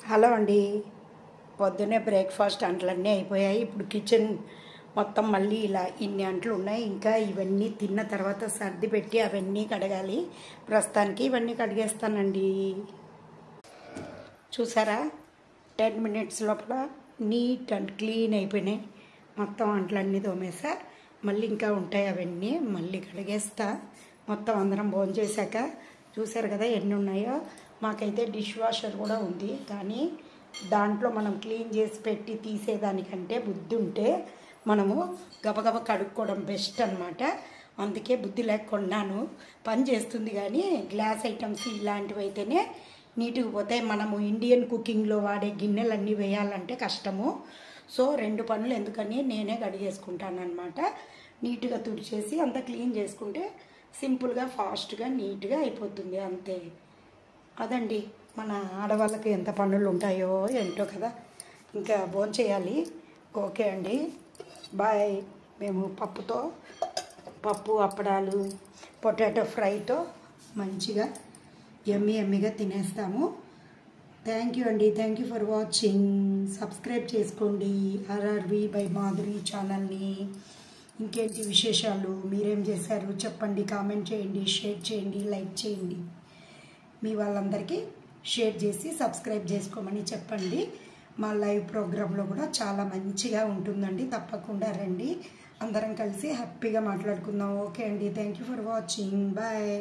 Hello అండి. పొద్దున్నే breakfast అంట్లన్నీ అయిపోయాయి. ఇప్పుడు కిచెన్ మొత్తం మళ్ళీ ఇలా ఇన్ని అంట్లు ఉన్నాయి. ఇంకా ఇవన్నీ తిన్న తర్వాత సర్ది పెట్టి అవన్నీ కడగాలి. ప్రస్తుతానికి ఇవన్నీ కడిగేస్తానండి. చూసారా, 10 మినిట్స్ లోపల నీట్ అండ్ క్లీన్ అయిపోయినాయి. మొత్తం అంట్లన్నీ తోమేసా. మళ్ళీ ఇంకా ఉంటాయి, అవన్నీ మళ్ళీ కడిగేస్తా. మొత్తం అందరం భోంచేశాక చూసారు కదా ఎన్ని ఉన్నాయో. మాకైతే డిష్ వాషర్ కూడా ఉంది, కానీ దాంట్లో మనం క్లీన్ చేసి పెట్టి తీసేదానికంటే బుద్ధి ఉంటే మనము గబగబ కడుక్కోవడం బెస్ట్ అనమాట. అందుకే బుద్ధి లేకున్నాను. పని చేస్తుంది, కానీ గ్లాస్ ఐటమ్స్ ఇలాంటివి అయితేనే నీట్గా పోతాయి. మనము ఇండియన్ కుకింగ్లో వాడే గిన్నెలన్నీ వేయాలంటే కష్టము. సో 2 పనులు ఎందుకని నేనే కడిగేసుకుంటాను అనమాట. నీట్గా తుడిచేసి అంతా క్లీన్ చేసుకుంటే సింపుల్గా ఫాస్ట్గా నీట్గా అయిపోతుంది, అంతే. అదండి, మన ఆడవాళ్ళకి ఎంత పనులు ఉంటాయో ఏంటో కదా. ఇంకా భోంచేయాలి. ఓకే అండి, బాయ్. మేము పప్పు అప్పడాలు పొటాటో ఫ్రైతో మంచిగా ఎమ్మిగా తినేస్తాము. థ్యాంక్ యూ అండి. Thank you for watching. Subscribe చేసుకోండి ఆర్ఆర్వి బై మాధురి ఛానల్ని. ఇంకేంటి విశేషాలు, మీరేం చేశారు చెప్పండి. కామెంట్ చేయండి, షేర్ చేయండి, లైక్ చేయండి. మీ వాళ్ళందరికీ షేర్ చేసి సబ్స్క్రైబ్ చేసుకోమని చెప్పండి. మా లైవ్ ప్రోగ్రాంలో కూడా చాలా మంచిగా ఉంటుందండి. తప్పకుండా రండి, అందరం కలిసి హ్యాపీగా మాట్లాడుకుందాం. ఓకే అండి, thank you for watching. Bye.